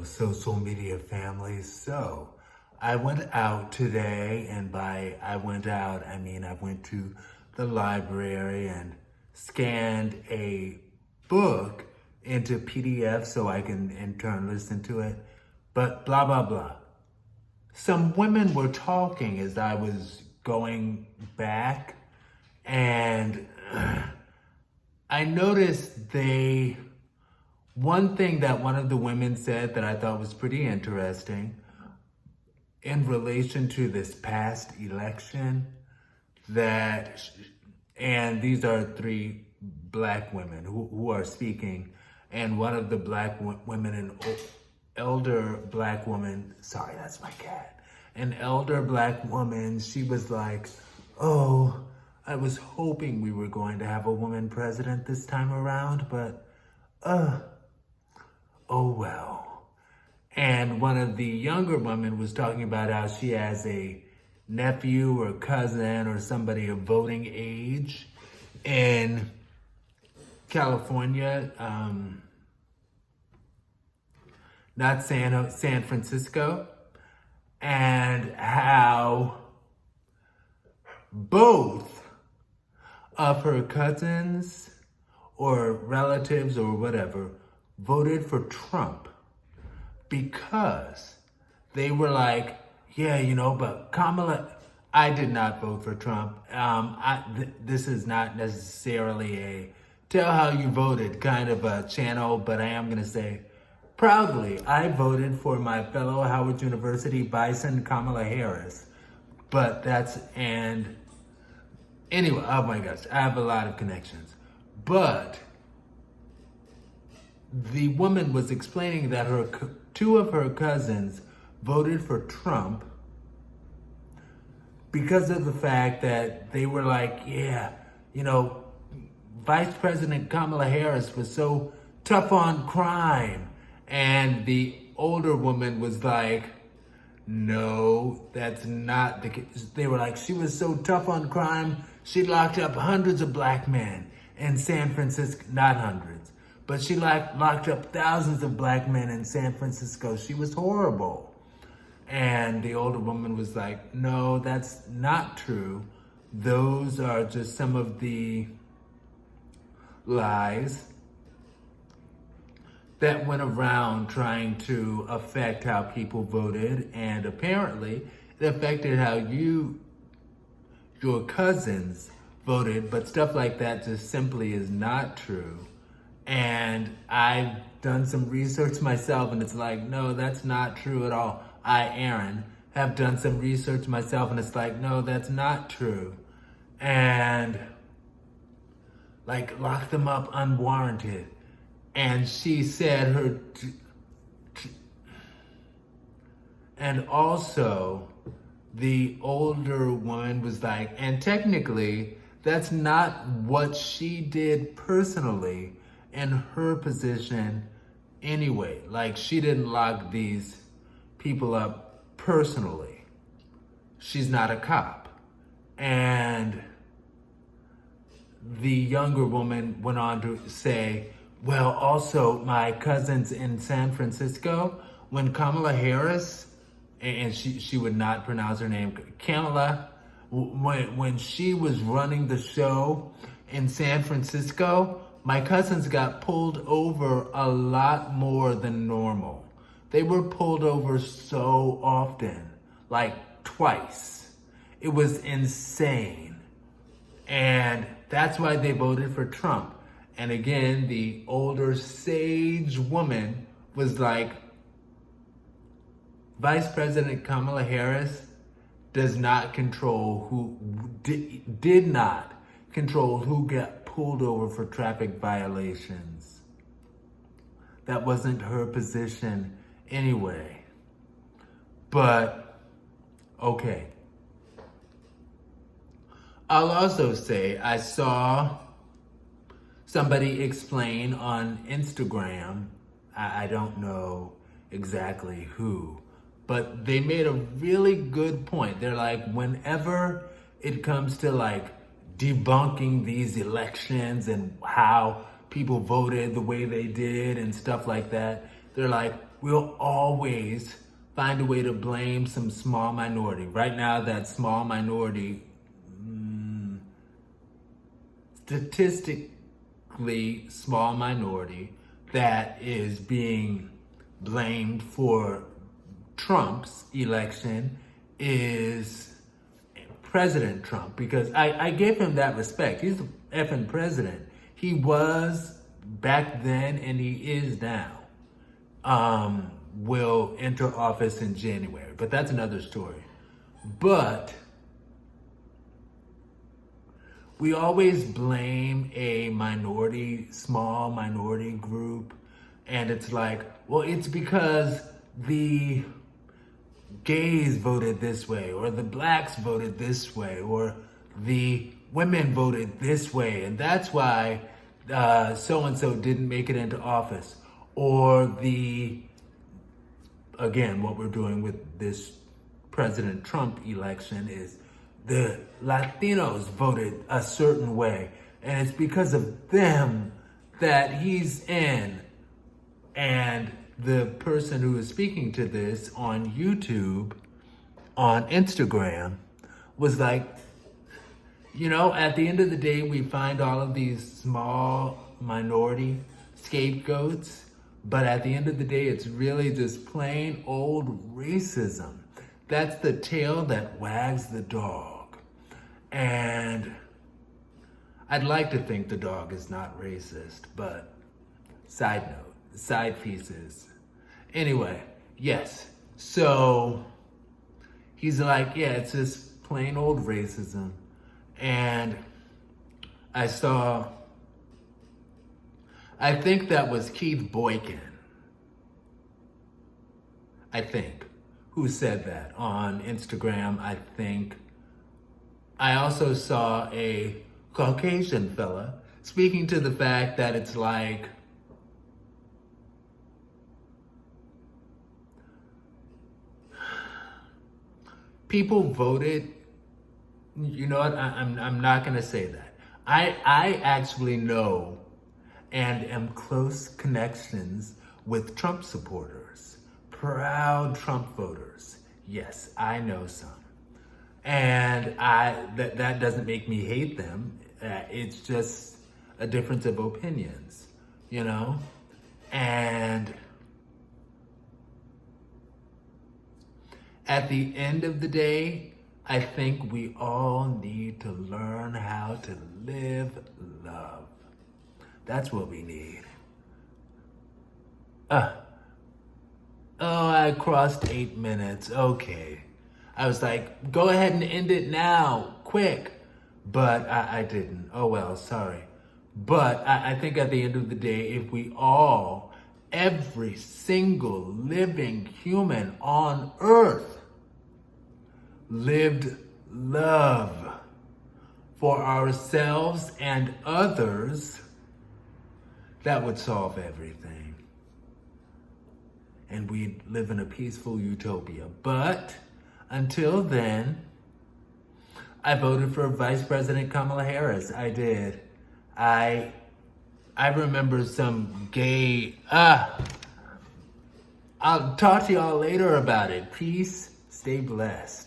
social media family. So I went out today, and by I went out, I mean I went to the library and scanned a book into PDF so I can in turn listen to it. But blah, blah, blah. Some women were talking as I was going back, and I noticed one thing that one of the women said that I thought was pretty interesting in relation to this past election, and these are three black women who are speaking, and one of the black women, an elder black woman, sorry, that's my cat, an elder black woman, she was like, oh, I was hoping we were going to have a woman president this time around, but oh well. And one of the younger women was talking about how she has a nephew or cousin or somebody of voting age in California, not San Francisco, and how both of her cousins or relatives or whatever voted for Trump because they were like, yeah, but Kamala, I did not vote for Trump. This is not necessarily a tell how you voted kind of a channel, but I am going to say proudly, I voted for my fellow Howard University Bison, Kamala Harris. Anyway, oh my gosh, I have a lot of connections. But the woman was explaining that two of her cousins voted for Trump because of the fact that they were like, Vice President Kamala Harris was so tough on crime. And the older woman was like, no, that's not the case. They were like, she was so tough on crime, she locked up hundreds of black men in San Francisco, not hundreds, but she locked up thousands of black men in San Francisco. She was horrible. And the older woman was like, no, that's not true. Those are just some of the lies that went around trying to affect how people voted, and apparently it affected how your cousins voted, but stuff like that just simply is not true. And I've done some research myself, and it's like, no, that's not true at all. I, Aaron, have done some research myself, and it's like, no, that's not true. And like, lock them up unwarranted. And she said and also the older woman was like, and technically that's not what she did personally in her position anyway. Like, she didn't lock these people up personally. She's not a cop. And the younger woman went on to say, well, also my cousins in San Francisco, when Kamala Harris, and she would not pronounce her name, Kamala, when she was running the show in San Francisco, my cousins got pulled over a lot more than normal. They were pulled over so often, like twice. It was insane. And that's why they voted for Trump. And again, the older sage woman was like, Vice President Kamala Harris does not control did not control who got pulled over for traffic violations. That wasn't her position anyway. But, okay. I'll also say I saw somebody explain on Instagram, I don't know exactly who, but they made a really good point. They're like, whenever it comes to like debunking these elections and how people voted the way they did and stuff like that, they're like, we'll always find a way to blame some small minority. Right now, that small minority, statistically small minority that is being blamed for Trump's election is President Trump, because I gave him that respect. He's the effing president. He was back then and he is now. Will enter office in January, but that's another story. But we always blame a minority, small minority group, and it's like, well, it's because the gays voted this way, or the blacks voted this way, or the women voted this way, and that's why so-and-so didn't make it into office. Or again, what we're doing with this President Trump election is the Latinos voted a certain way, and it's because of them that he's in. And the person who is speaking to this on YouTube, on Instagram, was like, at the end of the day, we find all of these small minority scapegoats, but at the end of the day, it's really just plain old racism. That's the tail that wags the dog. And I'd like to think the dog is not racist, but side note, side pieces. Anyway, yes. So he's like, yeah, it's just plain old racism. And I think that was Keith Boykin, who said that on Instagram, I think. I also saw a Caucasian fella speaking to the fact that it's like, people voted, you know what, I'm not gonna say that. I actually know and am close connections with Trump supporters, proud Trump voters. Yes, I know some. And that doesn't make me hate them. It's just a difference of opinions, And at the end of the day, I think we all need to learn how to live love. That's what we need. I crossed 8 minutes. Okay. I was like, go ahead and end it now, quick. But I didn't. Oh well, sorry. But I think at the end of the day, if we all, every single living human on earth, lived love for ourselves and others, that would solve everything. And we'd live in a peaceful utopia. But until then, I voted for Vice President Kamala Harris. I did. I remember some gay, I'll talk to y'all later about it. Peace, stay blessed.